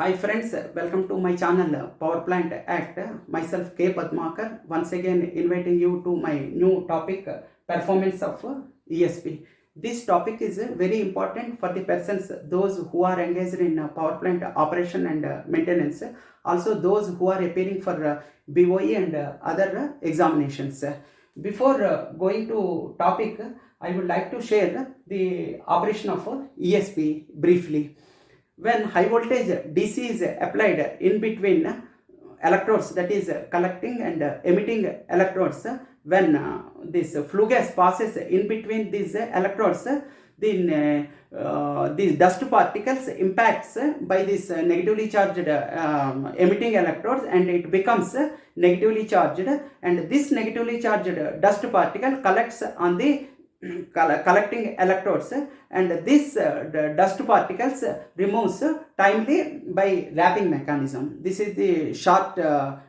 Hi friends, welcome to my channel Power Plant Act. Myself K. Padmakar, once again inviting you to my new topic performance of ESP. This topic is very important for the persons, those who are engaged in power plant operation and maintenance, also those who are appearing for BOE and other examinations. Before going to topic, I would like to share the operation of ESP briefly. When high voltage DC is applied in between electrodes, that is collecting and emitting electrodes, when this flue gas passes in between these electrodes, then these dust particles impacts by this negatively charged emitting electrodes, and it becomes negatively charged, and this negatively charged dust particle collects on the collecting electrodes, and this dust particles removes timely by wrapping mechanism. This is the short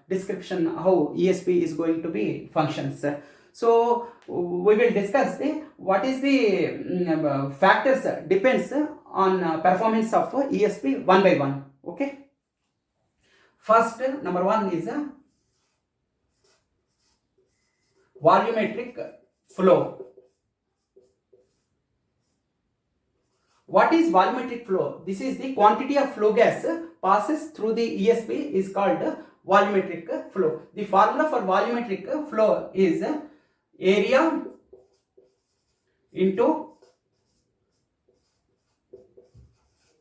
description how ESP is going to be functions. So we will discuss the what is the factors depends on performance of ESP one by one. Okay, first number one is volumetric flow. What is volumetric flow? This is the quantity of flow gas passes through the ESP is called volumetric flow. The formula for volumetric flow is area into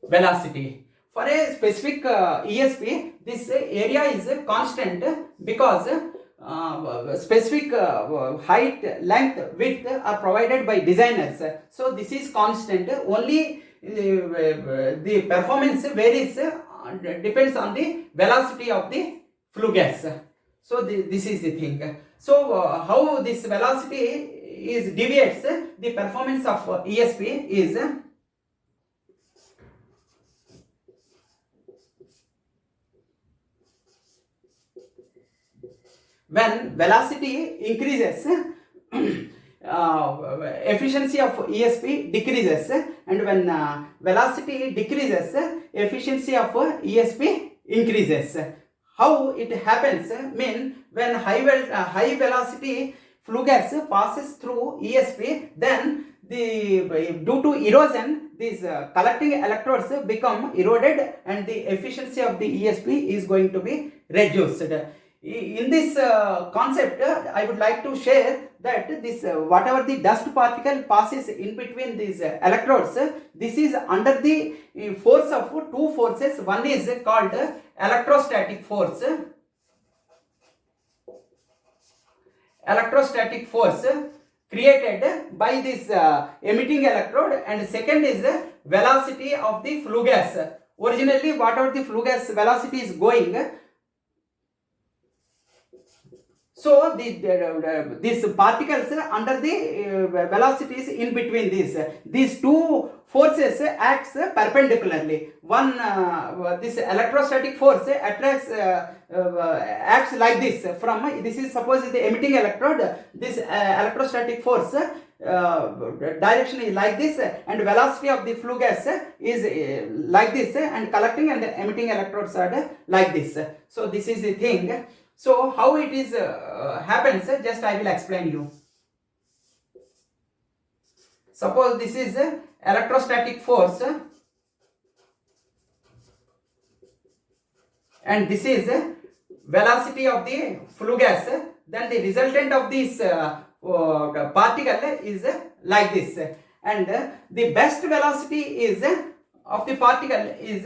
velocity. For a specific ESP, this area is constant because specific height, length, width are provided by designers. So this is constant. Only the performance varies, depends on the velocity of the flue gas. So this is the thing. So how this velocity is deviates the performance of ESP is when velocity increases, efficiency of ESP decreases, and when velocity decreases, efficiency of ESP increases. How it happens? Mean when high velocity flue gas passes through ESP, then due to erosion, these collecting electrodes become eroded, and the efficiency of the ESP is going to be reduced. In this concept, I would like to share that this whatever the dust particle passes in between these electrodes, this is under the force of two forces. One is called electrostatic force. Electrostatic force created by this emitting electrode, and second is velocity of the flue gas. Originally, whatever the flue gas velocity is going, so these particles under the velocities in between these two forces acts perpendicularly. One this electrostatic force attracts acts like this. From this is suppose the emitting electrode, this electrostatic force direction is like this, and velocity of the flue gas is like this, and collecting and emitting electrodes are like this. So this is the thing. So how it is happens, just I will explain you. Suppose this is electrostatic force, and this is velocity of the flue gas, then the resultant of this particle is like this, and the best velocity is of the particle is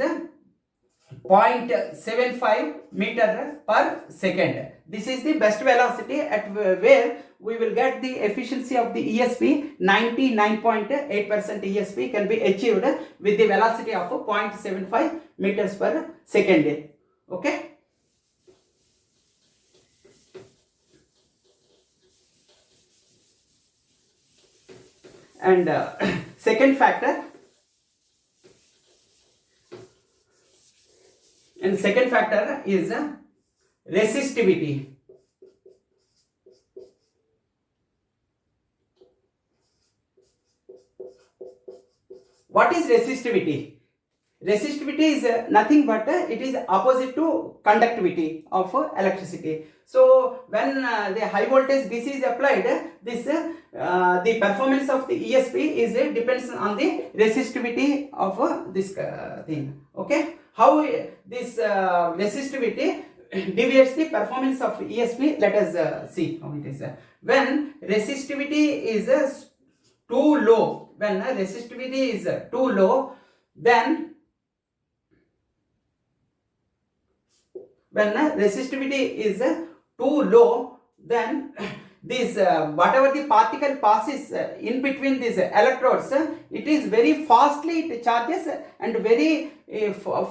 0.75 meter per second. This is the best velocity at where we will get the efficiency of the ESP. 99.8% ESP can be achieved with the velocity of 0.75 meters per second. Okay. And second factor. And second factor is resistivity. What is resistivity? Resistivity is nothing but it is opposite to conductivity of electricity. So when the high voltage DC is applied, this the performance of the ESP is depends on the resistivity of this thing. Okay, how this resistivity deviates the performance of ESP? Let us see how it is. When resistivity is too low, when resistivity is too low, then when resistivity is too low, then this whatever the particle passes in between these electrodes, it is very fastly it charges and very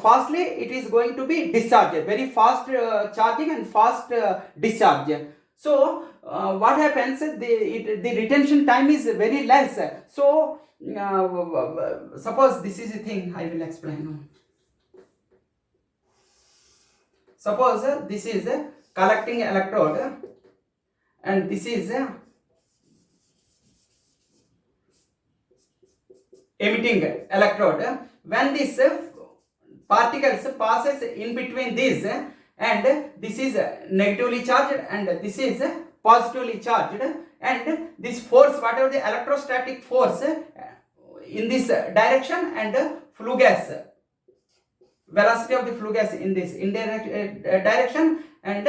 fastly it is going to be discharged, very fast charging and fast discharge. So what happens, the retention time is very less. So suppose this is a thing I will explain now. Suppose this is a collecting electrode and this is a emitting electrode. When this particles passes in between these, and this is negatively charged and this is positively charged, and this force, whatever the electrostatic force in this direction, and flue gas, velocity of the flue gas in this indirect direction, and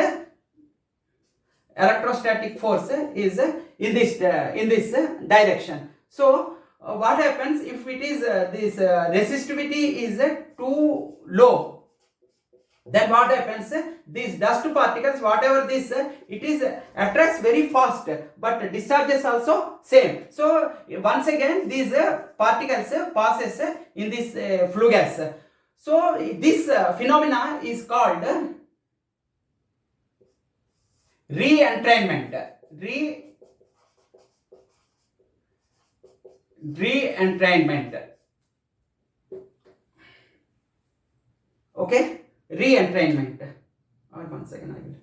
electrostatic force is in this direction. So what happens if it is this resistivity is too low? Then what happens? These dust particles, whatever this, it is attracts very fast, but discharges also same. So once again these particles passes in this flue gas. So this phenomena is called re-entrainment. Re-entrainment. Okay, re-entrainment. One second, I will.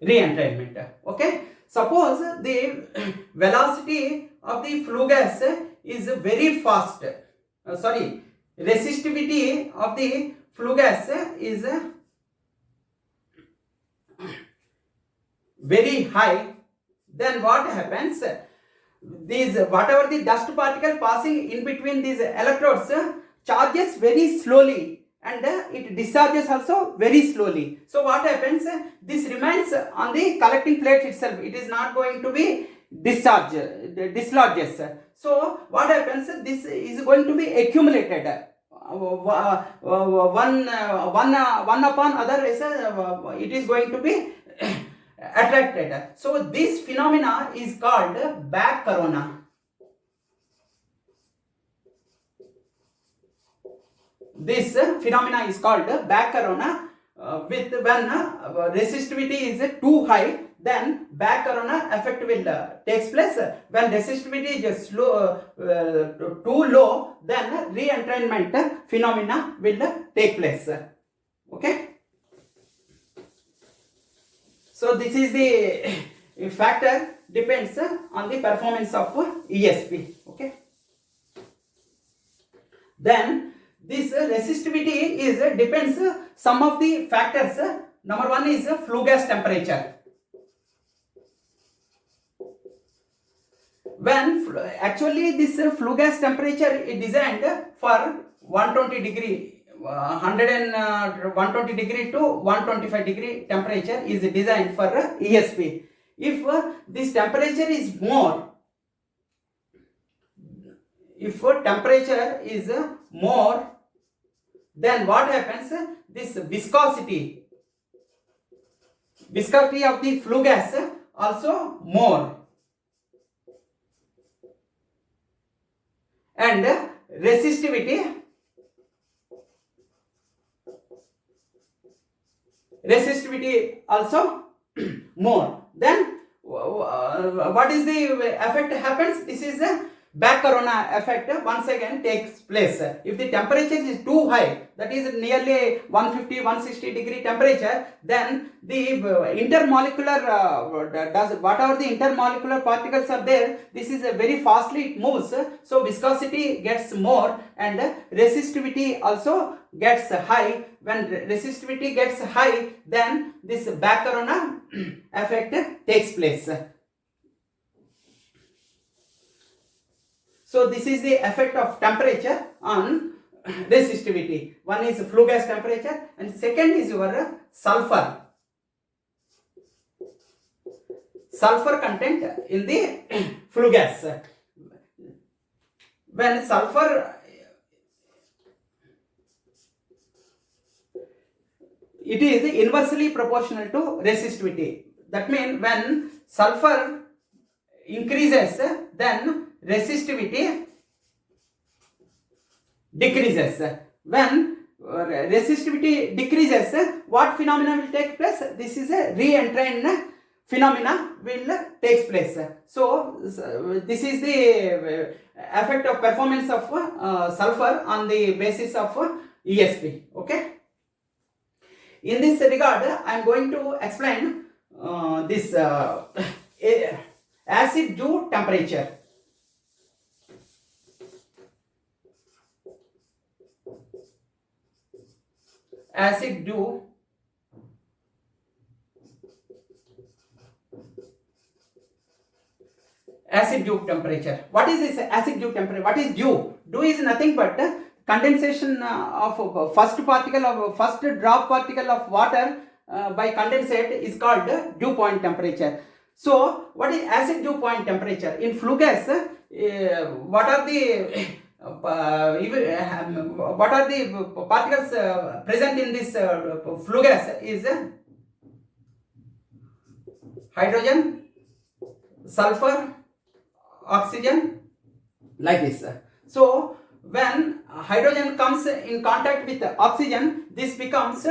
Re-entrainment. Okay, suppose the velocity of the flue gas is very fast. Sorry, resistivity of the flue gas is very high. Then what happens? These whatever the dust particle passing in between these electrodes charges very slowly, and it discharges also very slowly. So what happens? This remains on the collecting plate itself. It is not going to be dislodges. So what happens? This is going to be accumulated. One upon other is it is going to be attracted. So this phenomena is called back corona. This phenomena is called back corona. With when resistivity is too high, then back corona effect will takes place. When resistivity is too low, then re-entrainment phenomena will take place. Okay. So this is the factor depends on the performance of ESP. Okay. Then this resistivity is depends some of the factors. Number one is flue gas temperature. When actually this flue gas temperature is designed for 120 degree, 120 degree to 125 degree temperature is designed for ESP. If this temperature is more, if temperature is more, then what happens? This viscosity of the flue gas also more, and resistivity also more. Then what is the effect happens? This is back corona effect once again takes place. If the temperature is too high, that is nearly 150, 160 degree temperature, then the intermolecular whatever the intermolecular particles are there, this is very fastly it moves, so viscosity gets more and resistivity also gets high. When resistivity gets high, then this back corona effect takes place. So this is the effect of temperature on resistivity. One is flue gas temperature and second is your sulfur. Sulfur content in the flue gas. When sulfur, it is inversely proportional to resistivity. That means when sulfur increases, then resistivity decreases. When resistivity decreases, what phenomena will take place? This is a re-entrained phenomena will takes place. So this is the effect of performance of sulfur on the basis of ESP. Okay. In this regard, I am going to explain this acid dew temperature. Acid dew temperature. What is this acid dew temperature? What is dew? Dew is nothing but condensation of first drop particle of water by condensate is called dew point temperature. So what is acid dew point temperature? In flue gas, what are the particles present in this flue gas is hydrogen, sulfur, oxygen, like this. So when hydrogen comes in contact with oxygen, this becomes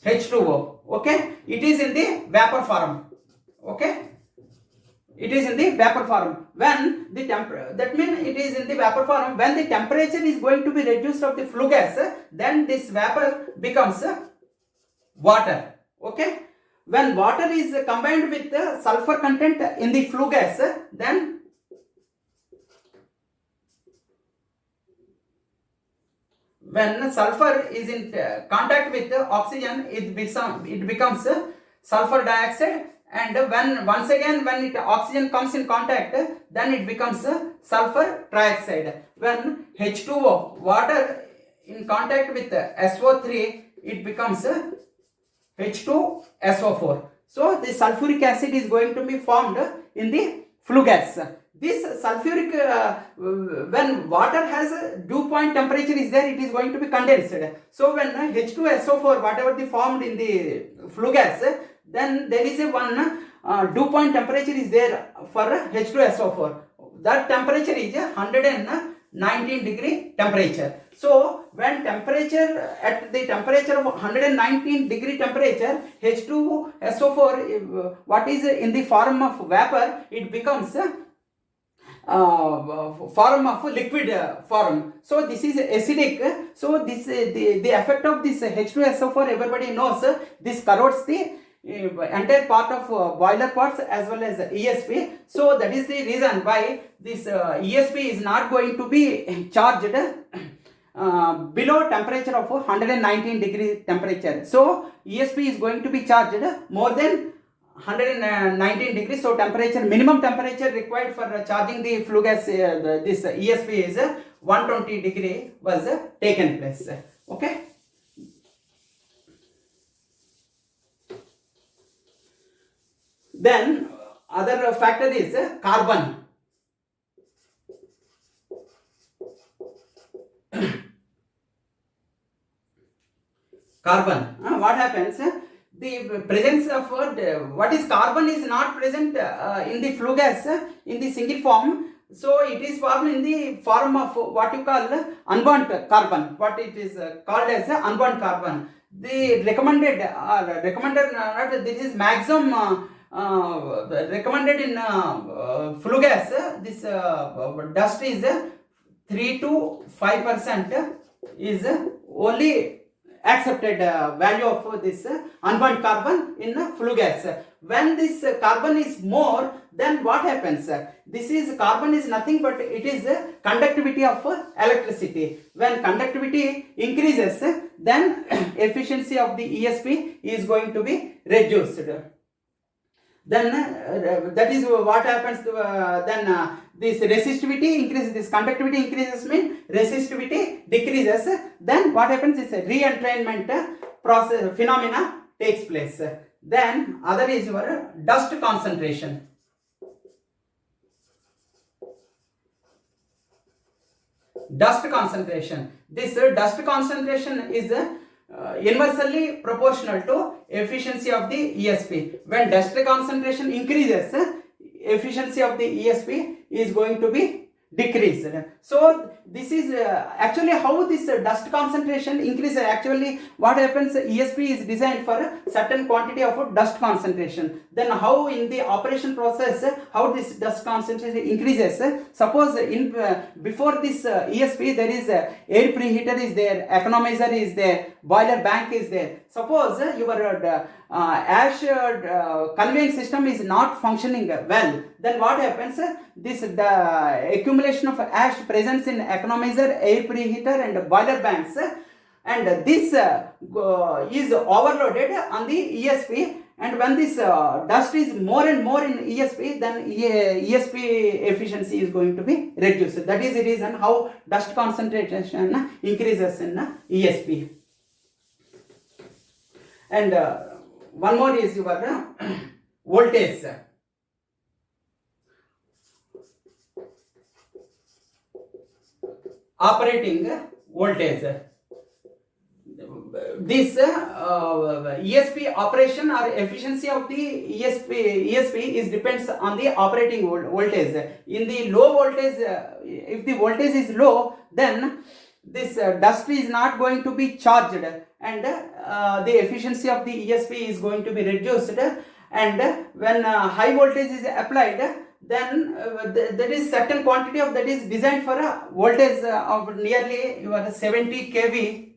H2O. Okay, it is in the vapor form. Okay, it is in the vapor form. When the that means it is in the vapor form. When the temperature is going to be reduced of the flue gas, then this vapor becomes water. Okay, when water is combined with sulfur content in the flue gas, then when sulfur is in contact with oxygen, it becomes sulfur dioxide. And when oxygen comes in contact, then it becomes sulfur trioxide. When H2O, water in contact with SO3, it becomes H2SO4. So the sulfuric acid is going to be formed in the flue gas. This sulfuric, when water has a dew point temperature is there, it is going to be condensed. So when H2SO4, whatever the formed in the flue gas, then there is a one dew point temperature is there for H2SO4. That temperature is 119 degree temperature. So when temperature at the temperature of 119 degree temperature, H2SO4, what is in the form of vapor, it becomes form of liquid form. So this is acidic. So this the effect of this H2SO4, everybody knows, this corrodes the entire part of boiler parts as well as ESP. So that is the reason why this ESP is not going to be charged below temperature of 119 degree temperature. So ESP is going to be charged more than 119 degrees. So temperature, minimum temperature required for charging the flue gas, this ESP is 120 degree was taken place. Okay. Then other factor is carbon. Carbon. What happens? The presence of what is carbon is not present in the flue gas in the single form. So it is formed in the form of what you call unburnt carbon. What it is called as unburnt carbon. The recommended this is maximum recommended in flue gas, this dust is 3 to 5% is only accepted value of this unburnt carbon in flue gas. When this carbon is more, then what happens? This is carbon is nothing but it is conductivity of electricity. When conductivity increases, then efficiency of the ESP is going to be reduced. Then that is what happens then this resistivity increases, this conductivity increases mean resistivity decreases. Then what happens is a re-entrainment process phenomena takes place. Then other is your dust concentration. Dust concentration. This dust concentration is inversely proportional to efficiency of the ESP. When dust concentration increases, efficiency of the ESP is going to be decreased. So this is actually how this dust concentration increases. Actually what happens, ESP is designed for a certain quantity of dust concentration. Then how in the operation process, how this dust concentration increases. Suppose in before this ESP there is air preheater is there, economizer is there, boiler bank is there. Suppose your ash conveying system is not functioning well, then what happens? This the accumulation of ash presence in economizer, air preheater and boiler banks, and this is overloaded on the ESP. And when this dust is more and more in ESP, then ESP efficiency is going to be reduced. That is the reason how dust concentration increases in ESP. And one more is your voltage. Operating voltage. This ESP operation or efficiency of the ESP is depends on the operating voltage. In the low voltage, if the voltage is low, then this dust is not going to be charged, and the efficiency of the ESP is going to be reduced. And when high voltage is applied, then there is certain quantity of that is designed for a voltage of nearly your 70 kV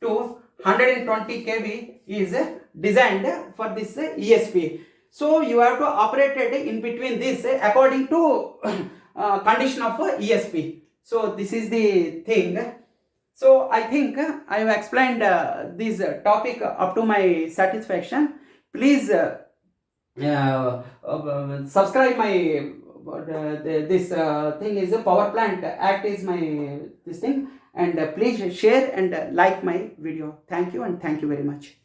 to 120 kV is designed for this ESP. So you have to operate it in between this according to condition of ESP. So this is the thing. So I think I have explained this topic up to my satisfaction. Please subscribe my this thing is a Power Plant Act is my this thing, and please share and like my video. Thank you, and thank you very much.